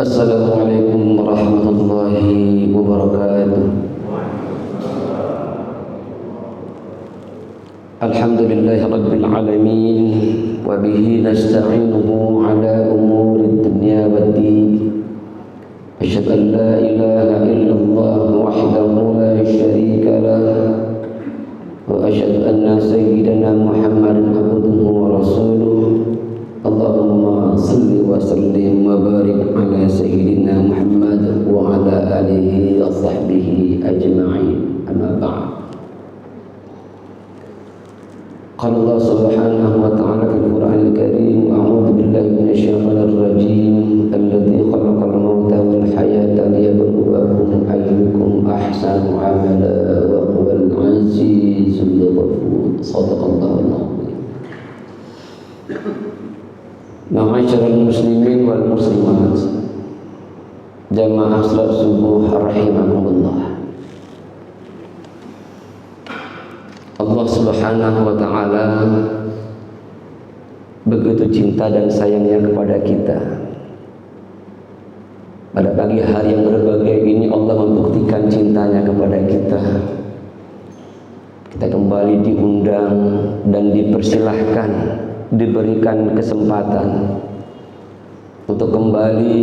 Assalamualaikum warahmatullahi wabarakatuh. Alhamdulillahi rabbil alamin, wa bihi nasta'inuhu ala umuri dunya waddin. Asyhadu an la ilaha illallah wahdahu la syarika lah, wa asyhadu anna sayyidana Muhammadan abduhu wa rasuluh. Allahumma salli wa sallim wa barik ala sayyidina Muhammad wa ala alihi wa sahbihi ajma'in. Amma ba'd. Qala Allah subhanahu wa ta'ala fil Qur'anil Karim, a'udzu billahi minasyaitonir rajim, alladzi khalaqal mauta wal hayata liyabluwakum ayyukum ahsanu amala wa huwal azizul ghafur. Shadaqallahul azim. Ma'asyiral muslimin wal muslimat, jamaah salat subuh rahimakumullah. Allah subhanahu wa ta'ala begitu cinta dan sayangnya kepada kita. Pada pagi hari yang berbahagia ini Allah membuktikan cintanya kepada kita. Kita kembali diundang dan dipersilahkan, diberikan kesempatan untuk kembali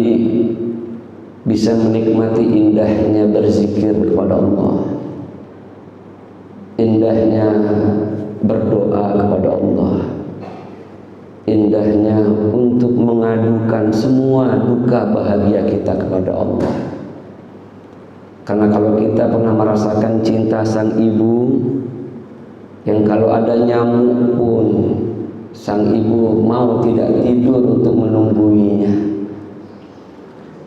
bisa menikmati indahnya berzikir kepada Allah, indahnya berdoa kepada Allah, indahnya untuk mengadukan semua duka bahagia kita kepada Allah. Karena kalau kita pernah merasakan cinta sang ibu, yang kalau ada nyamuk pun sang ibu mau tidak tidur untuk menungguinya,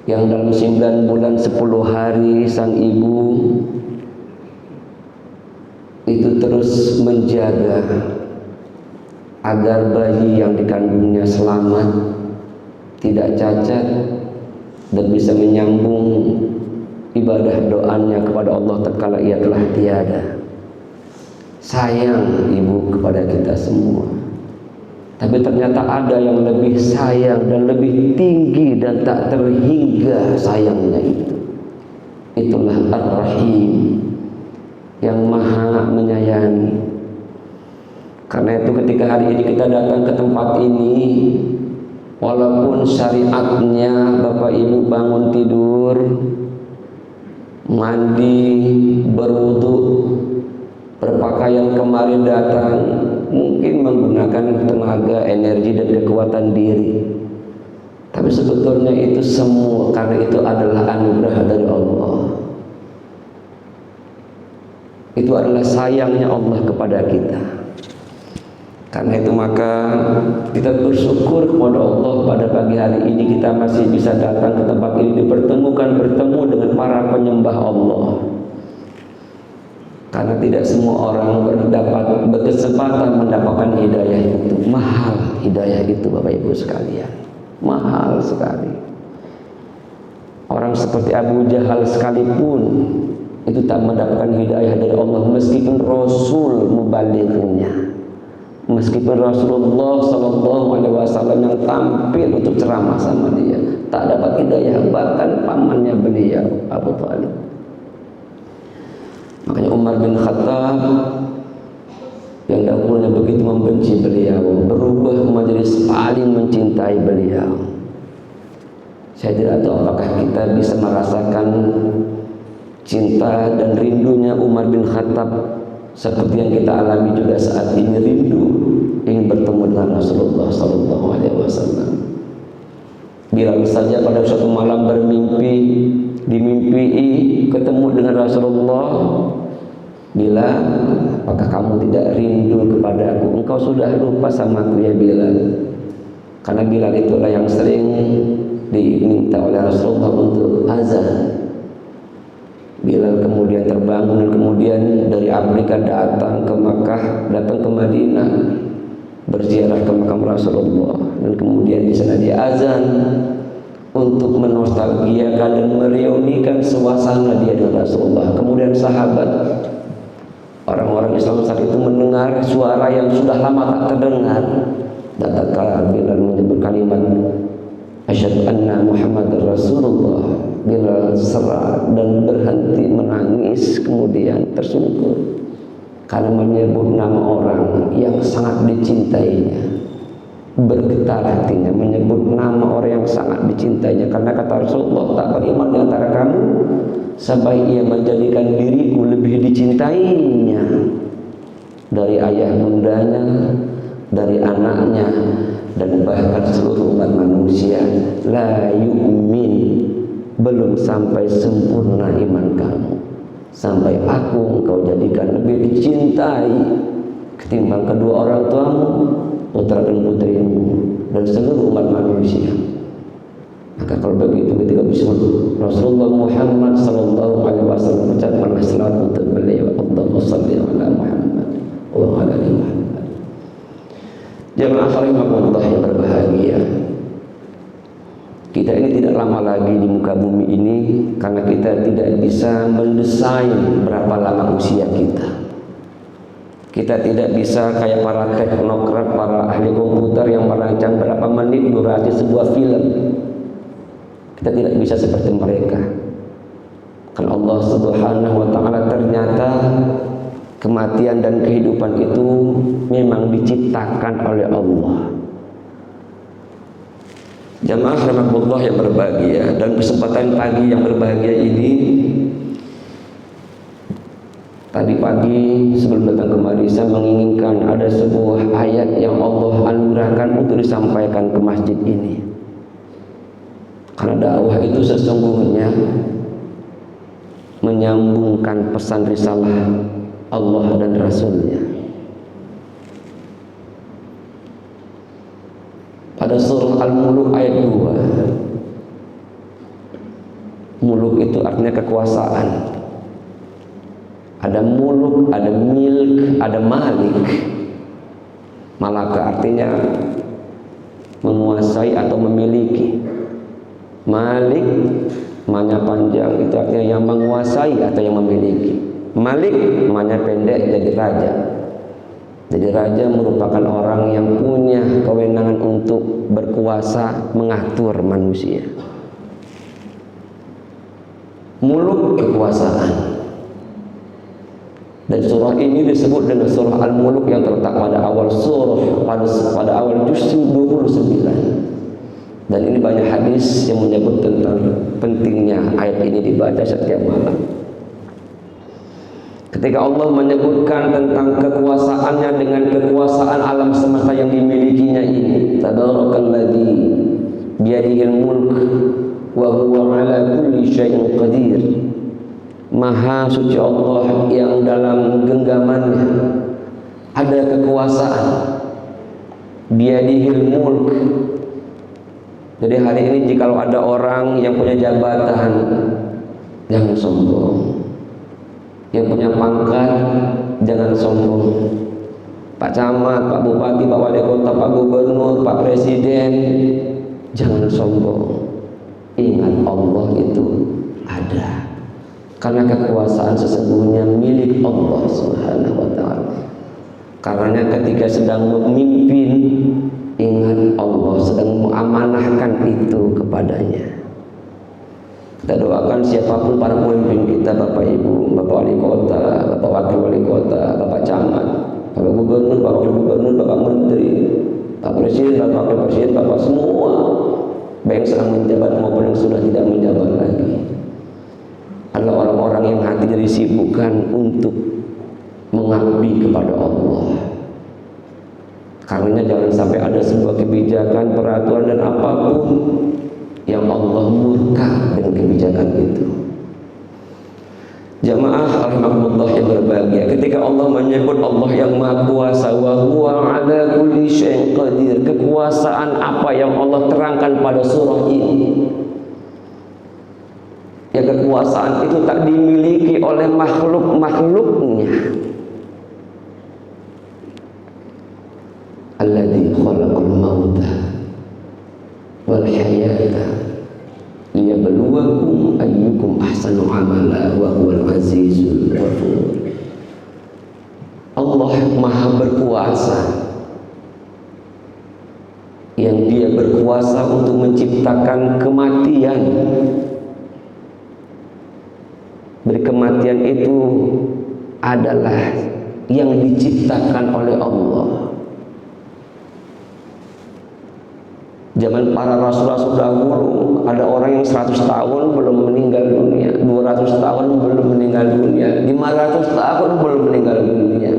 yang dalam 9 bulan 10 hari sang ibu itu terus menjaga agar bayi yang dikandungnya selamat, tidak cacat, dan bisa menyambung ibadah doanya kepada Allah tatkala ia telah tiada. Sayang ibu kepada kita semua. Tapi ternyata ada yang lebih sayang dan lebih tinggi dan tak terhingga sayangnya itu. Itulah Ar-Rahim, yang maha menyayangi. Karena itu ketika hari ini kita datang ke tempat ini, walaupun syariatnya Bapak Ibu bangun tidur, mandi, berwudu, berpakaian kemarin datang, mungkin menggunakan tenaga, energi dan kekuatan diri. Tapi sebetulnya itu semua karena itu adalah anugerah dari Allah. Itu adalah sayangnya Allah kepada kita. Karena itu maka kita bersyukur kepada Allah pada pagi hari ini kita masih bisa datang ke tempat ini, bertemu dengan para penyembah Allah. Karena tidak semua orang berkesempatan mendapatkan hidayah itu. Mahal hidayah itu Bapak Ibu sekalian, mahal sekali. Orang seperti Abu Jahal sekalipun itu tak mendapatkan hidayah dari Allah, meskipun Rasul mubalighnya, meskipun Rasulullah SAW yang tampil untuk ceramah sama dia, tak dapat hidayah, bahkan pamannya beliau Abu Thalib. Makanya Umar bin Khattab yang dahulunya begitu membenci beliau berubah menjadi paling mencintai beliau. Saya tidak tahu apakah kita bisa merasakan cinta dan rindunya Umar bin Khattab seperti yang kita alami juga saat ini, rindu ingin bertemu dengan Rasulullah SAW. Bila saja pada suatu malam dimimpii ketemu dengan Rasulullah, Bilal, apakah kamu tidak rindu kepada aku? Engkau sudah lupa sama aku ya Bilal. Karena Bilal itulah yang sering diminta oleh Rasulullah untuk azan. Bilal kemudian terbangun dan kemudian dari Afrika datang ke Makkah, datang ke Madinah, berziarah ke makam Rasulullah, dan kemudian di sana dia azan untuk menostalgiakan dan mereunikan suasana dia dengan Rasulullah. Kemudian sahabat, orang-orang Islam saat itu mendengar suara yang sudah lama tak terdengar. Dan tatkala Bilal menyebut kalimat asyhadu anna Muhammadar Rasulullah. Bilal serak dan berhenti menangis, kemudian tersungkur karena menyebut nama orang yang sangat dicintainya. Bergetar hatinya menyebut nama orang yang sangat dicintainya, karena kata Rasulullah, tak beriman di antara kamu sampai ia menjadikan diriku lebih dicintainya dari ayah bundanya, dari anaknya, dan bahkan seluruh umat manusia. La yu'min, belum sampai sempurna iman kamu sampai aku engkau jadikan lebih dicintai ketimbang kedua orang tuamu, putra dan putrimu, dan seluruh umat manusia. Maka kalau begitu, ketika Rasulullah Muhammad sallallahu alaihi wasallam mengucapkan salawat untuk beliau, Allahumma shalli ala Muhammad wa ala ali Muhammad. Jamaah rahimakumullah yang berbahagia, kita ini tidak lama lagi di muka bumi ini, karena kita tidak bisa mendesain berapa lama usia kita. Kita tidak bisa kayak para teknokrat, para ahli komputer yang merancang berapa menit durasi sebuah film. Kita tidak bisa seperti mereka. Karena Allah Subhanahu wa ta'ala ternyata kematian dan kehidupan itu memang diciptakan oleh Allah. Jamaah rahmatullah yang berbahagia, dan kesempatan pagi yang berbahagia ini, tadi pagi sebelum datang kemari saya menginginkan ada sebuah ayat yang Allah anugerahkan untuk disampaikan ke masjid ini. Karena dakwah itu sesungguhnya menyambungkan pesan risalah Allah dan Rasulnya. Pada surah Al-Muluk ayat 2, muluk itu artinya kekuasaan. Ada muluk, ada milk, ada malik. Malaka artinya menguasai atau memiliki. Malik, maknanya panjang, itu artinya yang menguasai atau yang memiliki. Malik, maknanya pendek, jadi raja. Jadi raja merupakan orang yang punya kewenangan untuk berkuasa mengatur manusia. Muluk, kekuasaan. Dan surah ini disebut dengan surah Al-Muluk yang terletak pada awal surah, pada awal juz 29. Dan ini banyak hadis yang menyebut tentang pentingnya ayat ini dibaca setiap malam. Ketika Allah menyebutkan tentang kekuasaannya dengan kekuasaan alam semesta yang dimilikinya ini, tabarakalladzi biyadihil mulk wa huwa ala kulli syai'in qadir. Maha suci Allah yang dalam genggamannya ada kekuasaan. Biyadihil mulk. Jadi hari ini jikalau ada orang yang punya jabatan, jangan sombong. Yang punya pangkat, jangan sombong. Pak Camat, Pak Bupati, Pak Wali Kota, Pak Gubernur, Pak Presiden, jangan sombong. Ingat Allah itu ada. Karena kekuasaan sesungguhnya milik Allah Subhanahu wa ta'ala. Karena ketika sedang memimpin, ingat Allah sedang mengamanahkan itu kepadanya. Kita doakan siapapun para pemimpin kita, Bapak Ibu, Bapak Wali Kota, Bapak Wakil Wali Kota, Bapak Camat, Bapak Gubernur, Bapak Wakil Gubernur, Bapak Menteri, Pak Presiden, Bapak Wakil Presiden, Bapak semua, baik yang sedang menjabat maupun yang sudah tidak menjabat lagi, adalah orang-orang yang hatinya disibukkan untuk mengabdi kepada Allah. Karena jangan sampai ada sebuah kebijakan, peraturan dan apapun yang Allah murka dengan kebijakan itu. Jamaah rahimakumullah yang berbahagia, ketika Allah menyebut Allah yang Maha Kuasa, wa huwa ala kulli syai'in qadir, kekuasaan apa yang Allah terangkan pada surah ini? Ya, kekuasaan itu tak dimiliki oleh makhluk-makhluknya. Alladzi khalaqal mauta wal hayata liyabluwakum ayyukum ahsanu amala wa huwal azizul ghafur. Allah Maha berkuasa, yang Dia berkuasa berkuasa untuk menciptakan kematian. Kematian itu adalah yang diciptakan oleh Allah. Zaman para rasul-rasul dahulu, ada orang yang 100 tahun belum meninggal dunia, 200 tahun belum meninggal dunia, 500 tahun belum meninggal dunia.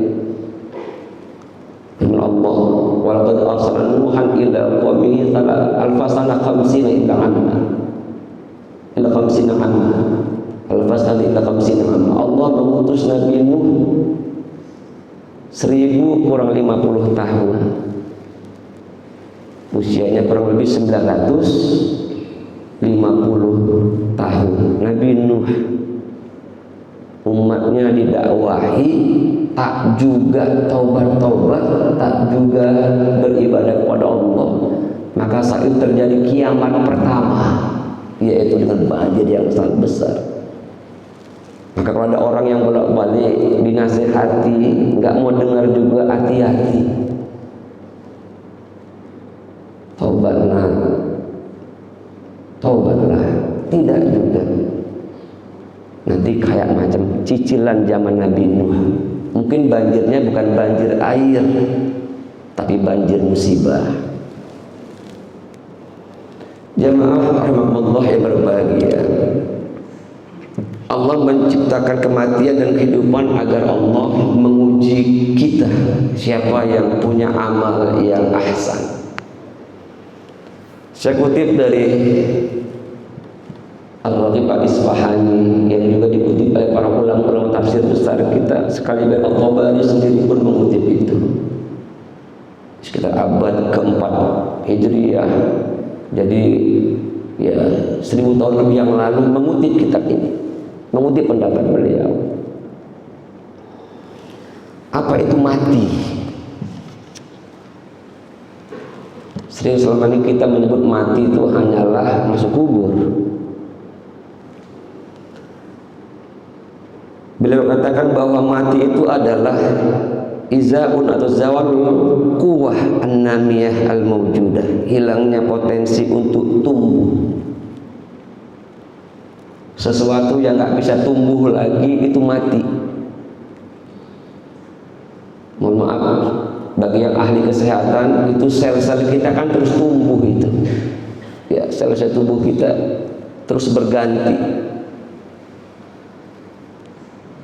Firman Allah, wa laqad arsalna Nuhan ila qaumihi alfasana khamsina illa amma. Illa khamsina amma. Alfasana illa khamsina amma. Allah mengutus Nabi Nuh 1000 kurang 50 tahun. Usianya kurang lebih 950 tahun. Nabi Nuh, umatnya didakwahi, tak juga taubat-taubat, tak juga beribadah kepada Allah. Maka saat itu terjadi kiamat pertama, yaitu dengan banjir yang sangat besar. Maka kalau ada orang yang bolak-balik dinasihati, nggak mau dengar juga, hati-hati. Taubatlah, tidak juga. Nanti kayak macam cicilan zaman Nabi Nuh. Mungkin banjirnya bukan banjir air, tapi banjir musibah. Jamaah rahimakumullah yang berbahagia, Allah menciptakan kematian dan kehidupan agar Allah menguji kita, siapa yang punya amal yang ahsan. Saya kutip dari Al-Ratib Al-Isfahani yang juga dikutip oleh para ulama tafsir besar kita, sekali Al-Tabari sendiri pun mengutip itu sekitar abad keempat Hijriyah. Jadi ya 1000 tahun lebih yang lalu mengutip kitab ini, mengutip pendapat beliau. Apa itu mati? Sering selama ini kita menyebut mati itu hanyalah masuk kubur. Beliau katakan bahwa mati itu adalah izaun atau zawalul quwwah an-namiyah al-mawjudah, hilangnya potensi untuk tumbuh. Sesuatu yang nggak bisa tumbuh lagi itu mati. Mohon maaf, bagi yang ahli kesehatan, itu sel-sel kita kan terus tumbuh itu. Ya, sel-sel tubuh kita terus berganti.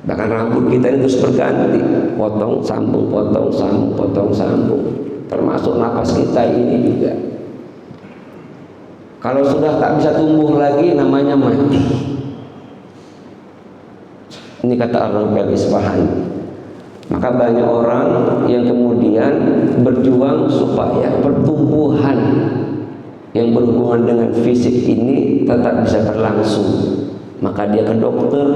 Bahkan rambut kita ini terus berganti, potong sambung, potong sambung, potong sambung. Termasuk napas kita ini juga. Kalau sudah tak bisa tumbuh lagi, namanya mati. Ini kata Ar-Ratib Al-Isfahani. Maka banyak orang yang kemudian berjuang supaya pertumbuhan yang berhubungan dengan fisik ini tetap bisa berlangsung. Maka dia ke dokter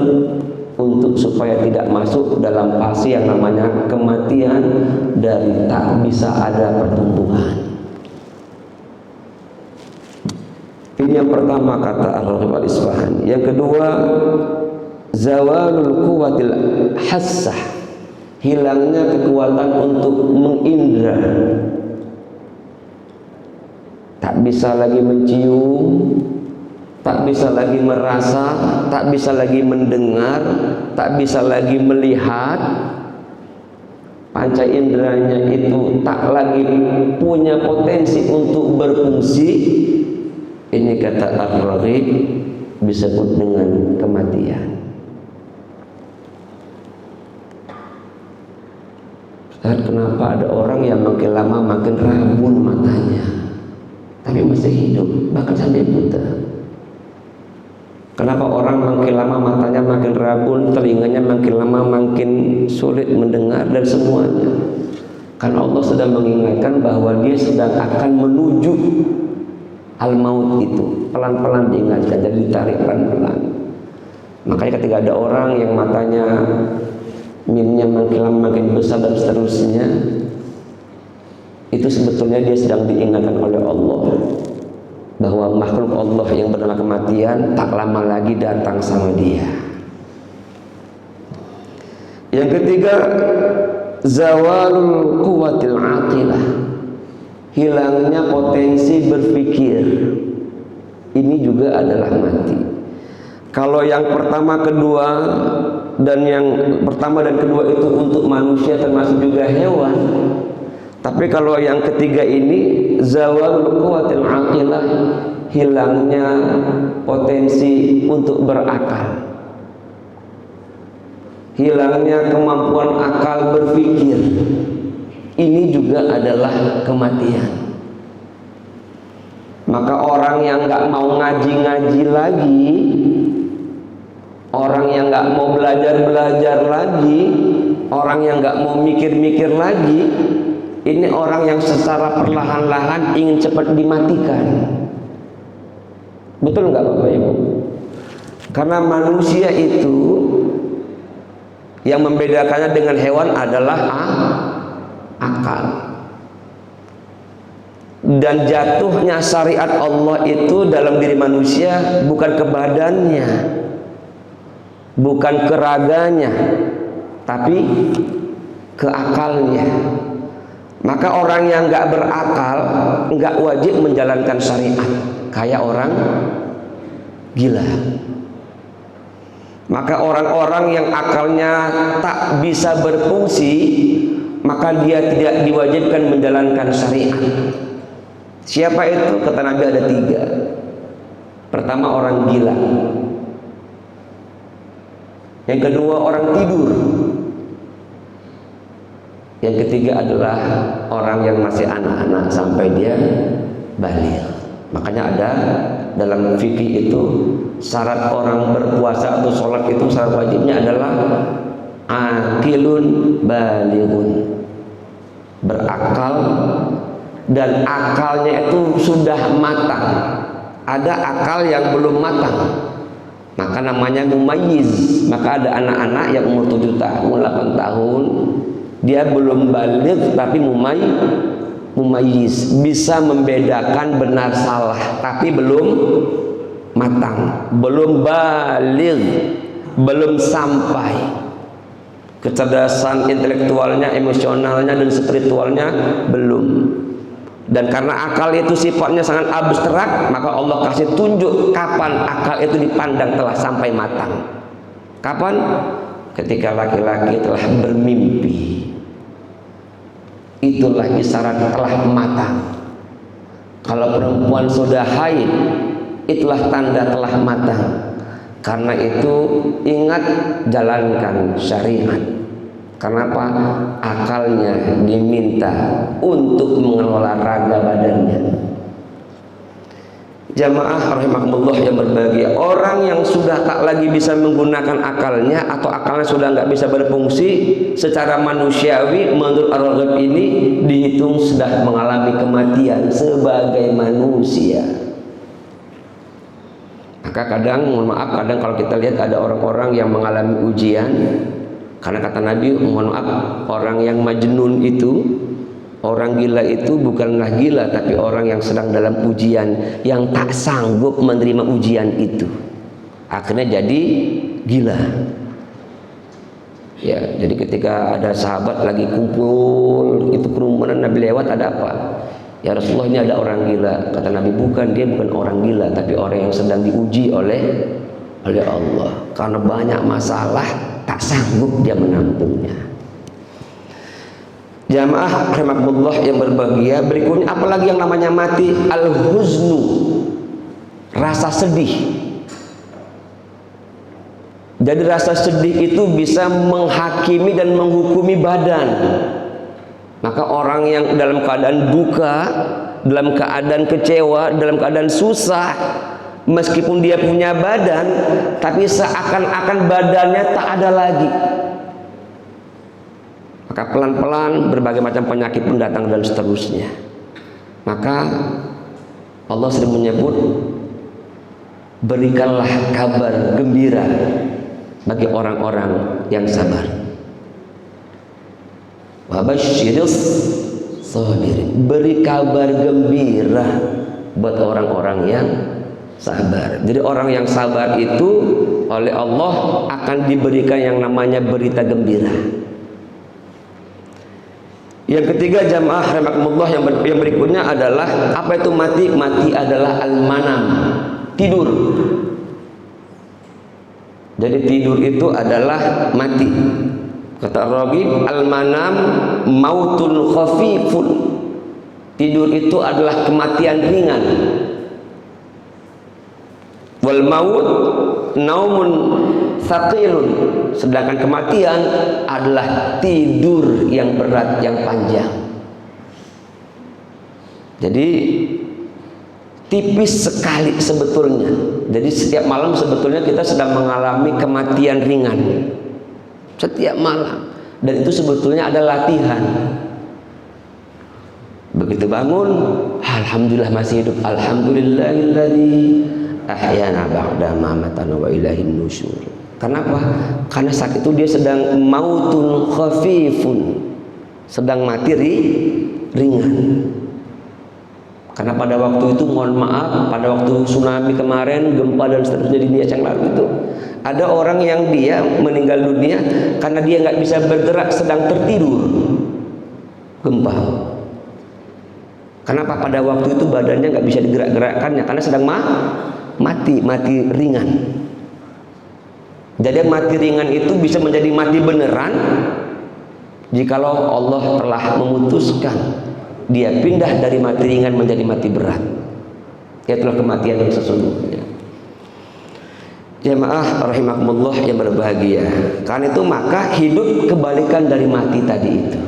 untuk supaya tidak masuk dalam fase yang namanya kematian dari tak bisa ada pertumbuhan. Ini yang pertama kata Ar-Ratib Al-Isfahani. Yang kedua, zawalul quwwatil hassah, hilangnya kekuatan untuk mengindra. Tak bisa lagi mencium, tak bisa lagi merasa, tak bisa lagi mendengar, tak bisa lagi melihat. Panca inderanya itu tak lagi punya potensi untuk berfungsi. Ini kata Ar-Ratib disebut dengan kematian. Dan kenapa ada orang yang makin lama makin rabun matanya, tapi masih hidup, bahkan sampai buta? Kenapa orang makin lama matanya makin rabun, telinganya makin lama makin sulit mendengar dan semuanya? Karena Allah sedang mengingatkan bahwa dia sedang akan menuju al-maut itu. Pelan-pelan diingatkan, jadi ditarik pelan-pelan. Makanya ketika ada orang yang matanya mimnya makin lama makin besar dan seterusnya, itu sebetulnya dia sedang diingatkan oleh Allah bahwa makhluk Allah yang bernama kematian tak lama lagi datang sama dia. Yang ketiga, zawalul quwwatil aqilah, hilangnya potensi berpikir. Ini juga adalah mati. Kalau yang pertama, kedua, dan yang pertama dan kedua itu untuk manusia termasuk juga hewan. Tapi kalau yang ketiga ini zawalul quwwatil aqilah, hilangnya potensi untuk berakal, hilangnya kemampuan akal berpikir. Ini juga adalah kematian. Maka orang yang nggak mau ngaji-ngaji lagi, orang yang nggak mau belajar-belajar lagi, orang yang nggak mau mikir-mikir lagi, ini orang yang secara perlahan-lahan ingin cepat dimatikan. Betul nggak Bapak Ibu? Karena manusia itu yang membedakannya dengan hewan adalah akal. Dan jatuhnya syariat Allah itu dalam diri manusia bukan ke badannya, bukan ke raganya, tapi ke akalnya. Maka orang yang nggak berakal nggak wajib menjalankan syariat, kayak orang gila. Maka orang-orang yang akalnya tak bisa berfungsi, maka dia tidak diwajibkan menjalankan syariat. Siapa itu? Kata Nabi ada 3. Pertama orang gila, yang kedua orang tidur, yang ketiga adalah orang yang masih anak-anak sampai dia baligh. Makanya ada dalam fikih itu syarat orang berpuasa atau sholat itu syarat wajibnya adalah aqilun balighun, berakal dan akalnya itu sudah matang. Ada akal yang belum matang, maka namanya mumayyiz. Maka ada anak-anak yang umur 7 tahun, 8 tahun, dia belum baligh tapi mumayyiz, bisa membedakan benar salah, tapi belum matang, belum baligh, belum sampai. Kecerdasan intelektualnya, emosionalnya, dan spiritualnya belum. Dan karena akal itu sifatnya sangat abstrak, maka Allah kasih tunjuk kapan akal itu dipandang telah sampai matang. Kapan? Ketika laki-laki telah bermimpi, itulah isyarat telah matang. Kalau perempuan sudah haid, itulah tanda telah matang. Karena itu ingat jalankan syariat. Kenapa? Akalnya diminta untuk mengelola raga badannya. Jamaah rahimakumullah yang berbahagia, orang yang sudah tak lagi bisa menggunakan akalnya atau akalnya sudah nggak bisa berfungsi secara manusiawi, menurut Ar-Raghib ini dihitung sudah mengalami kematian sebagai manusia. Maka kadang, mohon maaf, kadang kalau kita lihat ada orang-orang yang mengalami ujian, karena kata Nabi, mohon maaf, orang yang majnun itu, orang gila itu bukanlah gila, tapi orang yang sedang dalam ujian, yang tak sanggup menerima ujian itu, akhirnya jadi gila. Ya, jadi ketika ada sahabat lagi kumpul, itu kerumunan, Nabi lewat, ada apa? Ya Rasulullah, ini ada orang gila. Kata Nabi, bukan, dia bukan orang gila, tapi orang yang sedang diuji oleh Allah. Karena banyak masalah, tak sanggup dia menampungnya. Jamaah rahimakumullah yang berbahagia, berikutnya apalagi yang namanya mati? Al-huznu, rasa sedih. Jadi rasa sedih itu bisa menghakimi dan menghukumi badan. Maka orang yang dalam keadaan duka, dalam keadaan kecewa, dalam keadaan susah, meskipun dia punya badan, tapi seakan-akan badannya tak ada lagi. Maka pelan-pelan berbagai macam penyakit pun datang dan seterusnya. Maka Allah sering menyebut, berikanlah kabar gembira bagi orang-orang yang sabar. Wabasyiris sabirin, beri kabar gembira buat orang-orang yang sabar. Jadi orang yang sabar itu oleh Allah akan diberikan yang namanya berita gembira. Yang ketiga jamaah rahimakumullah, yang berikutnya adalah apa itu mati? Mati adalah al-manam, tidur. Jadi tidur itu adalah mati. Kata Ar-Raghib, al-manam mautun khafifun. Tidur itu adalah kematian ringan. Wal maut naumun thaqilun. Sedangkan kematian adalah tidur yang berat, yang panjang. Jadi tipis sekali sebetulnya. Jadi setiap malam sebetulnya kita sedang mengalami kematian ringan. Setiap malam. Dan itu sebetulnya ada latihan. Begitu bangun, alhamdulillah masih hidup. Alhamdulillahilladzi ahyana ba'da ma matana wa ilaihin nusyur. Kenapa? Karena saat itu dia sedang mautun khafifun, sedang mati ringan. Karena pada waktu itu, mohon maaf, pada waktu tsunami kemarin, gempa dan seterusnya di dunia yang lalu itu, ada orang yang dia meninggal dunia karena dia nggak bisa bergerak, sedang tertidur gempa. Kenapa? Pada waktu itu badannya nggak bisa digerak-gerakkannya karena sedang mati ringan. Jadi mati ringan itu bisa menjadi mati beneran jikalau Allah telah memutuskan dia pindah dari mati ringan menjadi mati berat. Itulah kematian yang sesungguhnya. Jamaah rahimakumullah yang berbahagia. Karena itu maka hidup kebalikan dari mati tadi itu.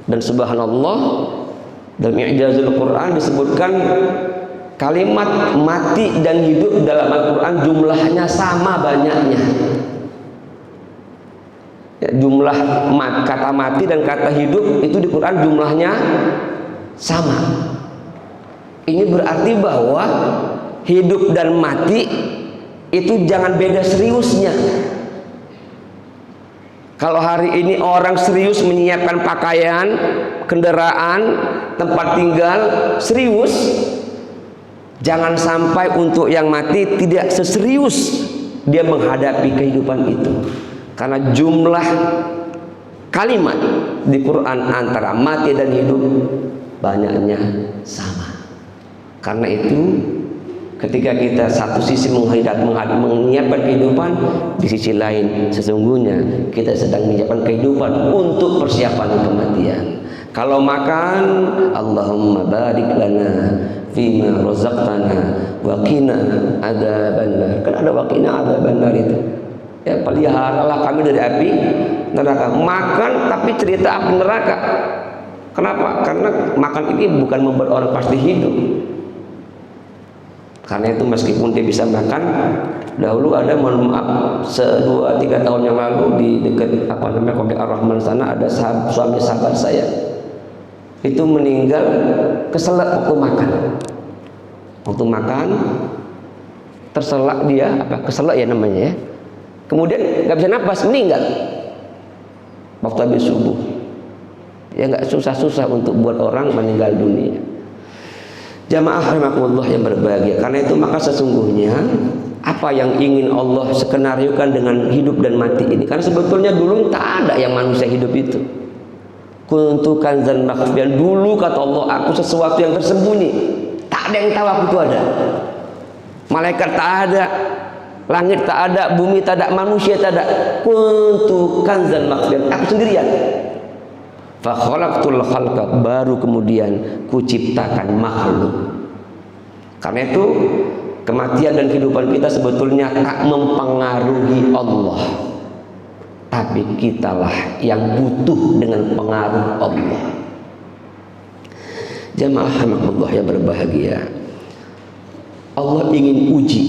Dan subhanallah, dalam i'jazul Quran disebutkan kalimat mati dan hidup dalam Al-Quran jumlahnya sama banyaknya. Ya, jumlah kata mati dan kata hidup itu di Quran jumlahnya sama. Ini berarti bahwa hidup dan mati itu jangan beda seriusnya. Kalau hari ini orang serius menyiapkan pakaian, kendaraan, tempat tinggal, serius, jangan sampai untuk yang mati tidak seserius dia menghadapi kehidupan itu. Karena jumlah kalimat di Quran antara mati dan hidup banyaknya sama. Karena itu ketika kita satu sisi menyiapkan kehidupan, di sisi lain sesungguhnya kita sedang menyiapkan kehidupan untuk persiapan kematian. Kalau makan, Allahumma barik lana fima razaqtana wa qina adzabannar. Kan ada wa qina adzabannar itu. Ya, peliharalah kami dari api neraka. Makan tapi cerita api neraka. Kenapa? Karena makan ini bukan membuat orang pasti hidup. Karena itu meskipun dia bisa makan, dahulu ada, mohon maaf, 2-3 tahun yang lalu di dekat Komplek Ar-Rahman sana ada suami sahabat saya. Itu meninggal keselak waktu makan. Waktu makan terselak dia, keselak ya namanya ya. Kemudian nggak bisa nafas, meninggal waktu habis subuh. Ya nggak susah-susah untuk buat orang meninggal dunia. Jamaah rahimakumullah yang berbahagia. Karena itu maka sesungguhnya apa yang ingin Allah skenariokan dengan hidup dan mati ini. Karena sebetulnya dulu tak ada yang manusia hidup itu. Kuntu kanzan makhfiyan, dulu kata Allah aku sesuatu yang tersembunyi. Tak ada yang tahu aku itu ada. Malaikat tak ada, langit tak ada, bumi tak ada, manusia tak ada. Kuntu kanzan makhfiyan, aku sendirian. Fa khalaqtul khalqa, baru kemudian kuciptakan makhluk. Karena itu kematian dan kehidupan kita sebetulnya tak mempengaruhi Allah, tapi kitalah yang butuh dengan pengaruh Allah. Jamaah rahimakumullah yang berbahagia, Allah ingin uji.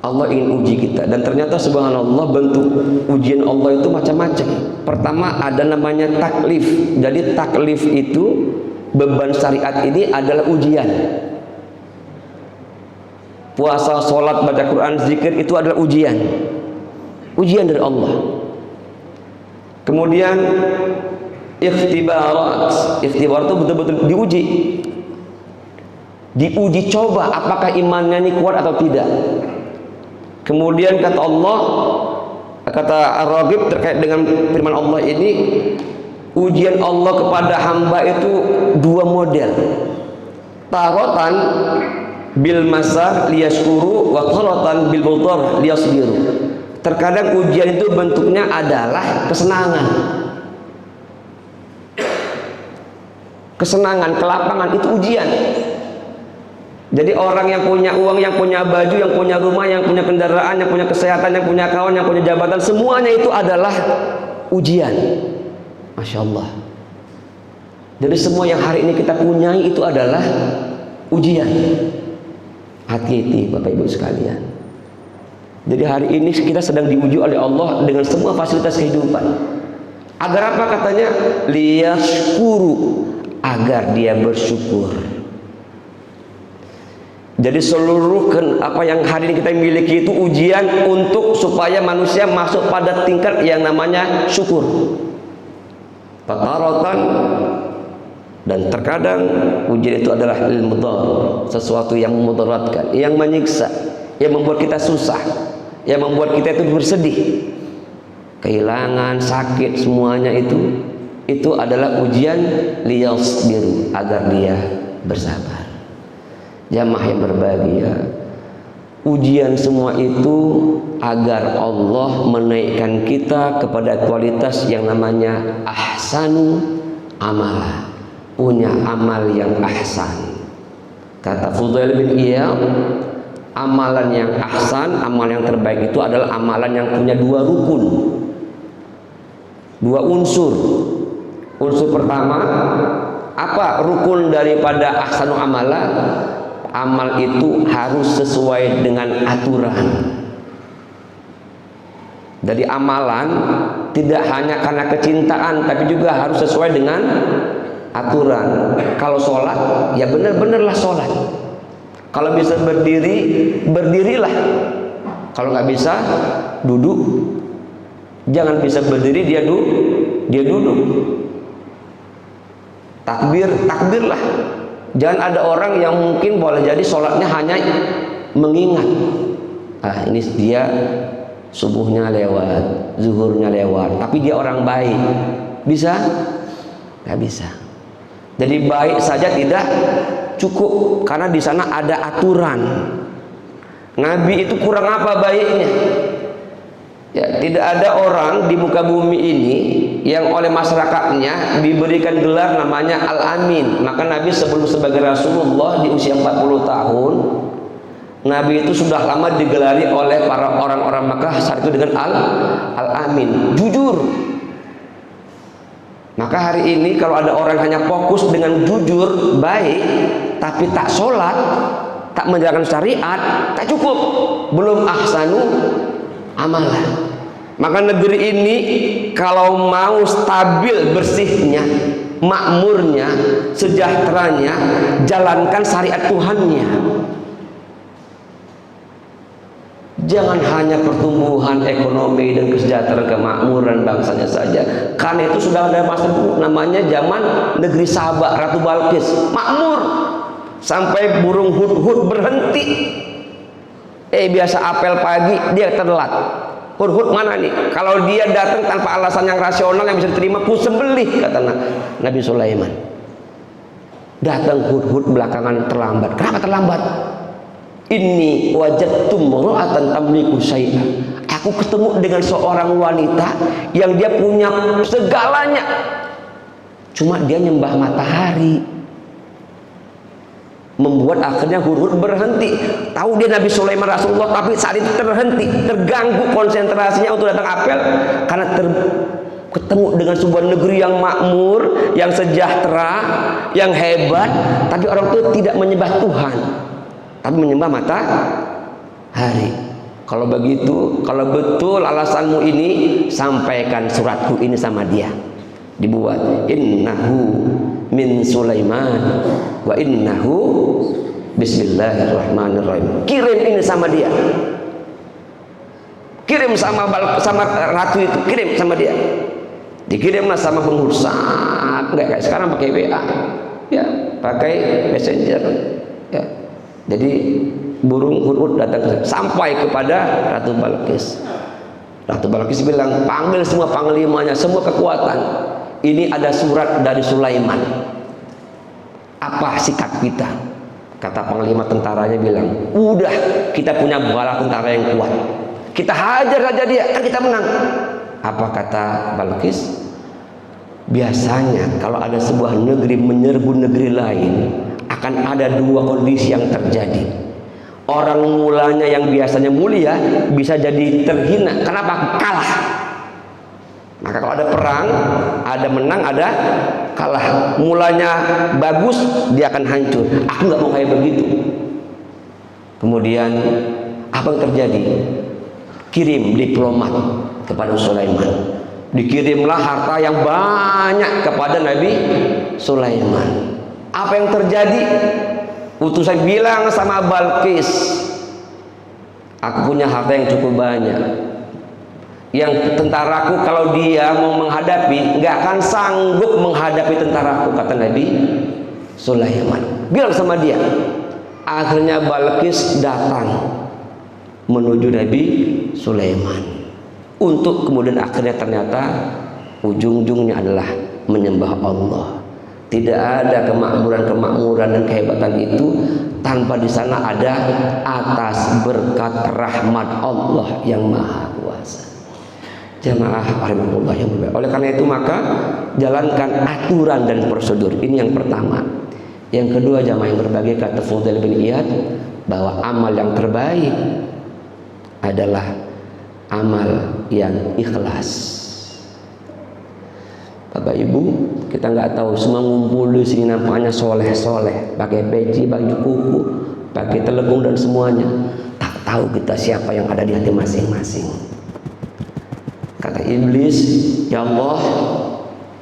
Allah ingin uji kita, dan ternyata subhanallah bentuk ujian Allah itu macam-macam. Pertama ada namanya taklif. Jadi taklif itu, beban syariat ini adalah ujian. Puasa, sholat, baca Quran, zikir itu adalah ujian. Ujian dari Allah. Kemudian ikhtibarat. Ikhtibarat itu betul-betul diuji. Diuji coba apakah imannya ini kuat atau tidak. Kemudian kata Allah, kata Ar-Raghib terkait dengan firman Allah ini, Ujian Allah kepada hamba itu dua model. Tarotan bil masar liyashkuru wa tarotan bil mudhar liyasbiru. Terkadang ujian itu bentuknya adalah kesenangan. Kesenangan, kelapangan itu ujian. Jadi orang yang punya uang, yang punya baju, yang punya rumah, yang punya kendaraan, yang punya kesehatan, yang punya kawan, yang punya jabatan, semuanya itu adalah ujian. Masya Allah. Jadi semua yang hari ini kita punyai itu adalah ujian. Hati-hati Bapak Ibu sekalian. Jadi hari ini kita sedang diuji oleh Allah dengan semua fasilitas kehidupan. Agar apa katanya? Liyashkuru, agar dia bersyukur. Jadi seluruh apa yang hari ini kita miliki itu ujian untuk supaya manusia masuk pada tingkat yang namanya syukur. Fataratan, dan terkadang ujian itu adalah al-mudhar, sesuatu yang memudaratkan, yang menyiksa, yang membuat kita susah, yang membuat kita itu bersedih, kehilangan, sakit, semuanya itu adalah ujian liyasbiru, agar dia bersabar. Jamaah yang berbahagia, ujian semua itu agar Allah menaikkan kita kepada kualitas yang namanya ahsanu amala, punya amal yang ahsan. Kata Fudail bin Iyad, amalan yang ahsan, amal yang terbaik itu adalah amalan yang punya dua rukun, dua unsur. Unsur pertama, apa rukun daripada ahsanu amala? Amal itu harus sesuai dengan aturan. Jadi amalan tidak hanya karena kecintaan, tapi juga harus sesuai dengan aturan. Kalau sholat, ya benar-benarlah sholat. Kalau bisa berdiri, berdirilah. Kalau nggak bisa, duduk. Jangan bisa berdiri, dia duduk. Takbir, takbirlah. Jangan ada orang yang mungkin boleh jadi sholatnya hanya mengingat, ini dia subuhnya lewat, zuhurnya lewat, tapi dia orang baik. Bisa? Nggak bisa. Jadi baik saja tidak cukup, karena di sana ada aturan. Nabi itu kurang apa baiknya? Ya, tidak ada orang di muka bumi ini yang oleh masyarakatnya diberikan gelar namanya Al-Amin. Maka Nabi sebelum sebagai Rasulullah di usia 40 tahun, Nabi itu sudah lama digelari oleh para orang-orang Makkah saat itu dengan Al-Amin, jujur. Maka hari ini kalau ada orang hanya fokus dengan jujur, baik, tapi tak sholat, tak menjalankan syariat, tak cukup, belum ahsanu amalan. Maka negeri ini kalau mau stabil bersihnya, makmurnya, sejahteranya, jalankan syariat Tuhannya. Jangan hanya pertumbuhan ekonomi dan kesejahteraan kemakmuran bangsanya saja. Karena itu sudah ada masa dulu namanya zaman negeri Sabah, Ratu Balkis, makmur sampai burung hudhud berhenti. Biasa apel pagi dia telat. Hudhud mana nih? Kalau dia datang tanpa alasan yang rasional yang bisa diterima, ku sembelih, kata Nabi Sulaiman. Datang hudhud belakangan terlambat. Kenapa terlambat? Inni wajadtum ra'atan tamliku syai'an. Aku ketemu dengan seorang wanita yang dia punya segalanya, cuma dia nyembah matahari. Membuat akhirnya hudhud berhenti. Tahu dia Nabi Sulaiman Rasulullah, tapi saat itu terhenti, terganggu konsentrasinya untuk datang apel karena ketemu dengan sebuah negeri yang makmur, yang sejahtera, yang hebat, tapi orang itu tidak menyembah Tuhan, tapi menyembah matahari. Kalau begitu, kalau betul alasanmu ini, sampaikan suratku ini sama dia. Dibuat, innahu min Sulaiman wa innahu bismillahirrahmanirrahim. Kirim ini sama dia, kirim sama ratu itu, kirim sama dia. Dikirimlah sama pengurusan, enggak kayak sekarang pakai WA, ya pakai messenger, ya. Jadi burung hudhud datang sampai kepada Ratu Balkis. Ratu Balkis bilang, panggil semua panglimanya, semua kekuatan. ini ada surat dari Sulaiman. Apa sikap kita? Kata panglima tentaranya bilang, udah, kita punya bala tentara yang kuat, kita hajar aja dia, kan kita menang. Apa kata Balqis? Biasanya kalau ada sebuah negeri menyerbu negeri lain, akan ada dua kondisi yang terjadi. Orang mulanya yang biasanya mulia bisa jadi terhina. Kenapa? Kalah. Maka kalau ada perang, ada menang, ada kalah. Mulanya bagus, dia akan hancur. Aku nggak mau kayak begitu. Kemudian apa yang terjadi? Kirim diplomat kepada Sulaiman. Dikirimlah harta yang banyak kepada Nabi Sulaiman. Apa yang terjadi? Utusan bilang sama Balqis, aku punya harta yang cukup banyak, yang tentaraku kalau dia mau menghadapi nggak akan sanggup menghadapi tentaraku, kata Nabi Sulaiman. Bilang sama dia. Akhirnya Balqis datang menuju Nabi Sulaiman untuk kemudian akhirnya ternyata ujung-ujungnya adalah menyembah Allah. Tidak ada kemakmuran dan kehebatan itu tanpa di sana ada atas berkat rahmat Allah yang Maha Kuasa. Jamaah rahimahullah yang berbahagia. Oleh karena itu maka jalankan aturan dan prosedur. Ini yang pertama. Yang kedua, jamaah yang berbahagia, kata Fudail bin Iyad bahwa amal yang terbaik adalah amal yang ikhlas. Bapak Ibu, kita nggak tahu semua ngumpul di sini nampaknya soleh-soleh, pakai peci, baju kuku, pakai telegung dan semuanya. Tak tahu kita siapa yang ada di hati masing-masing. Kata iblis, ya Allah,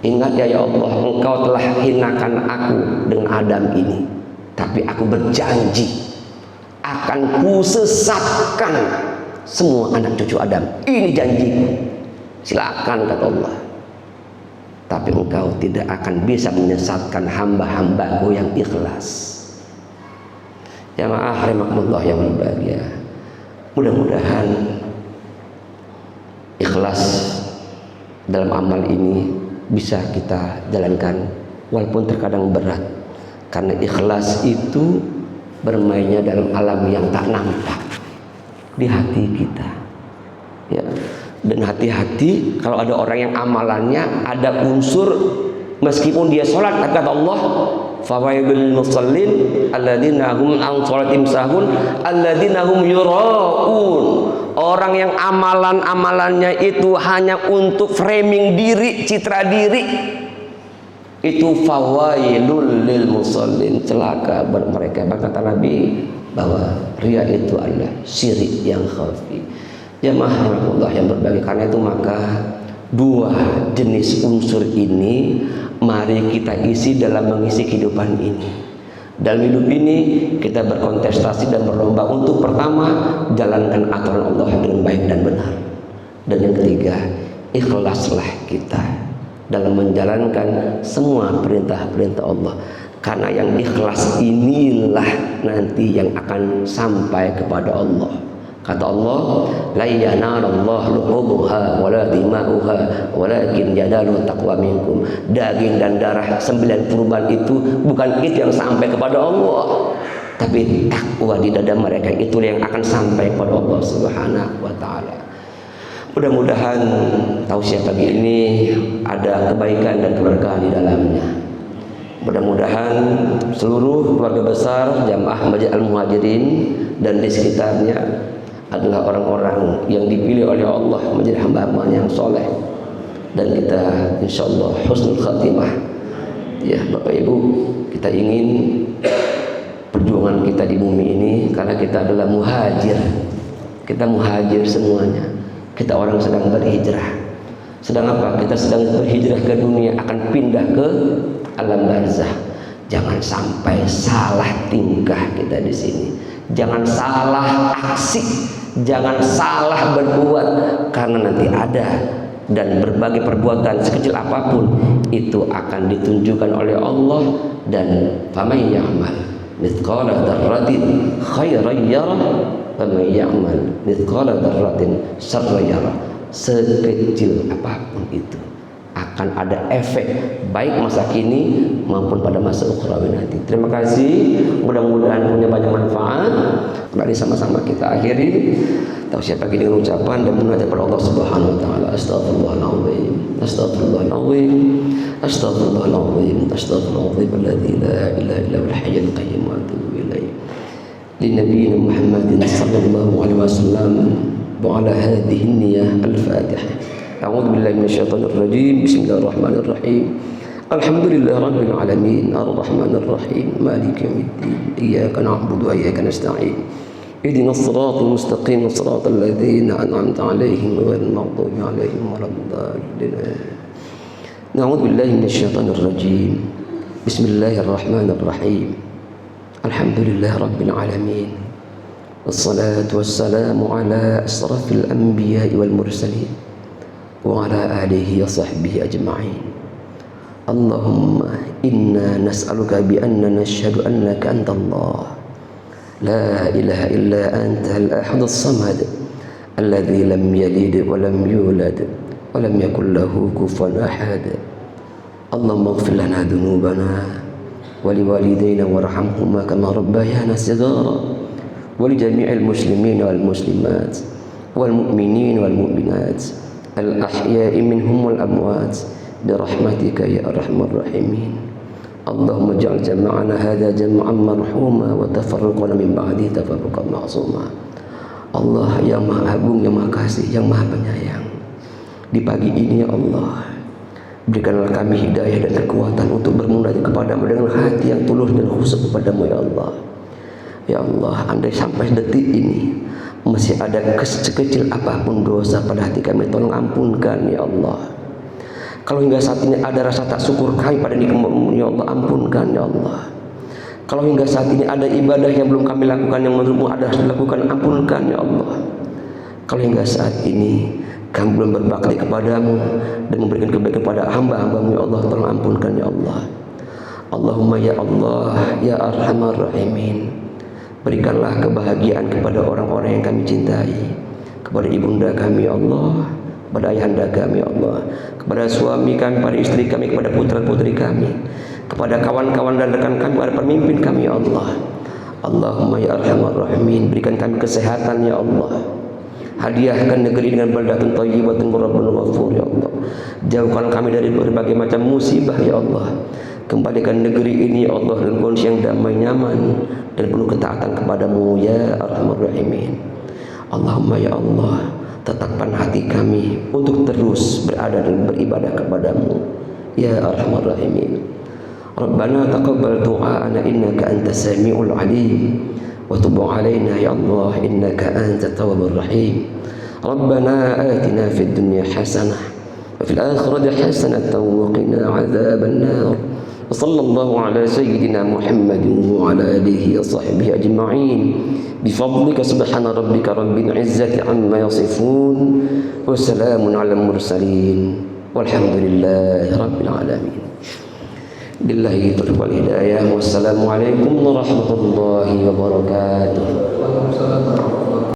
ingat ya Allah, Engkau telah hinakan aku dengan Adam ini, tapi aku berjanji akan kusesatkan semua anak cucu Adam. Ini janjiku. Silakan, kata Allah. Tapi engkau tidak akan bisa menyesatkan hamba-hambaku yang ikhlas. Jamaah rahimakumullah yang berbahagia. Mudah-mudahan ikhlas dalam amal ini bisa kita jalankan walaupun terkadang berat. Karena ikhlas itu bermainnya dalam alam yang tak nampak, di hati kita. Ya. Dan hati-hati kalau ada orang yang amalannya ada unsur meskipun dia sholat, kata Allah, fawailul musallin alladzina hum an sholatim sahun alladzina hum yuraun. Orang yang amalan-amalannya itu hanya untuk framing diri, citra diri, itu fawailul lil musallin, celaka buat mereka. Kata Nabi bahwa riya itu adalah syirik yang khafi. Jamaah rahmatullah yang berbahagia, karena itu maka dua jenis unsur ini mari kita isi dalam mengisi kehidupan ini. Dalam hidup ini kita berkontestasi dan berlomba untuk pertama jalankan aturan Allah dengan baik dan benar. Dan yang ketiga, ikhlaslah kita dalam menjalankan semua perintah-perintah Allah. Karena yang ikhlas inilah nanti yang akan sampai kepada Allah. Kata Allah, la yanalullahu luhubuha wala dima'uha walakin yanalu taqwa minkum. Daging dan darah 9 kurban itu bukan itu yang sampai kepada Allah, tapi takwa di dada mereka itu yang akan sampai kepada Allah Subhanahu wa taala. Mudah-mudahan tausiah pagi ini ada kebaikan dan keberkahan di dalamnya. Mudah-mudahan seluruh keluarga besar jamaah Masjid Al-Muhajirin dan di sekitarnya adalah orang-orang yang dipilih oleh Allah menjadi hamba-hamba yang soleh, dan kita insyaallah husnul khatimah. Ya Bapak Ibu, kita ingin perjuangan kita di bumi ini karena kita adalah muhajir. Kita muhajir semuanya. Kita orang sedang berhijrah. Sedang apa? Kita sedang berhijrah ke dunia, akan pindah ke alam barzah. Jangan sampai salah tingkah kita di sini. Jangan salah aksi, jangan salah berbuat, karena nanti ada dan berbagai perbuatan sekecil apapun itu akan ditunjukkan oleh Allah. Dan faman ya'mal mithqala dzarratin khairan yarah faman ya'mal mithqala dzarratin syarran yarah. Sekecil apapun itu akan ada efek baik masa kini maupun pada masa ukhrawi nanti. Terima kasih, mudah-mudahan punya banyak manfaat. Mari sama-sama kita akhiri tausiah pagi dengan ucapan dan munajat kepada Allah Subhanahu wa taala. Astaghfirullahalazim. Astaghfirullahalazim. Astaghfirullahalazim. Astaghfirullahalazim alladzi la ilaha illa huwal hayyul qayyum wa atubu ilaih. Li nabiyina Muhammadin sallallahu alaihi wasallam wa ala hadhihi an-niyyah al-Fatihah. A'udzu billahi minasyaitonir rajim. Bismillahirrahmanirrahim. Alhamdulillahi rabbil alamin. Arrahmanir rahim. Maliki yaumiddin. Iyyaka na'budu wa iyyaka nasta'in. اهدنا الصراط المستقيم صراط الذين أنعمت عليهم غير المغضوب عليهم ولا الضالين. نعوذ بالله من الشيطان الرجيم. بسم الله الرحمن الرحيم. الحمد لله رب العالمين والصلاة والسلام على أشرف الأنبياء والمرسلين وعلى آله وصحبه أجمعين. اللهم إنا نسألك بأننا نشهد أنك أنت الله لا إله إلا أنت الأحد الصمد الذي لم يلد ولم يولد ولم يكن له كفوا أحد. اللهم اغفر لنا ذنوبنا ولوالدينا وارحمهما كما ربيانا صغارا ولجميع المسلمين والمسلمات والمؤمنين والمؤمنات الأحياء منهم والأموات برحمتك يا أرحم الراحمين. اللهم اجعل جمعنا هذا جمعا مرحوما وتفرقنا من بعده تفرقا معصوما. Allah yang maha agung, yang maha kasih, yang maha penyayang, di pagi ini ya Allah, berikanlah kami hidayah dan kekuatan untuk bermunajat kepadamu dengan hati yang tulus dan khusyuk kepadamu ya Allah. Ya Allah, andai sampai detik ini masih ada sekecil apapun dosa pada hati kami, tolong ampunkan ya Allah. Kalau hingga saat ini ada rasa tak syukur kami pada nikmat-Mu ya Allah, ampunkan ya Allah. Kalau hingga saat ini ada ibadah yang belum kami lakukan yang menurut-Mu ada harus dilakukan, ampunkan ya Allah. Kalau hingga saat ini kami belum berbakti kepadamu dan memberikan kebaikan kepada hamba-hamba-Mu ya Allah, tolong ampunkan ya Allah. Allahumma ya Allah ya Arhamar Rahimin, berikanlah kebahagiaan kepada orang-orang yang kami cintai, kepada ibunda kami ya Allah, kepada ayahanda kami ya Allah, kepada suami kami, kepada istri kami, kepada putra-putri kami, kepada kawan-kawan dan rekan kami, kepada pemimpin kami ya Allah. Allahumma ya Arhamar Rahimin, berikan kami kesehatan ya Allah. Hadiahkan negeri dengan baldatun thayyibatun rabbun ghafur ya Allah. Jauhkan kami dari berbagai macam musibah ya Allah. Kembalikan negeri ini ya Allah dalam kondisi yang damai, nyaman dan penuh ketaatan kepadamu ya Arhamar Rahimin. Allahumma ya Allah, tetapkan hati kami untuk terus berada dan beribadah kepadamu ya Arhamar Rahimin. Rabbana taqabbal du'aana innaka antas samiul alim wa tub 'alaina ya Allah innaka antat tawwabur rahim. Rabbana atina fid dunya hasanah wa fil akhirati hasanatan wa qina 'adzaban nar. Wa sallallahu ala sayyidina Muhammadin wa ala alihi wa sahbihi ajma'in. بفضلك سبحان ربك رب العزة عما يصفون وسلام على المرسلين والحمد لله رب العالمين. بالله التوفيق والهداية والسلام عليكم ورحمة الله وبركاته.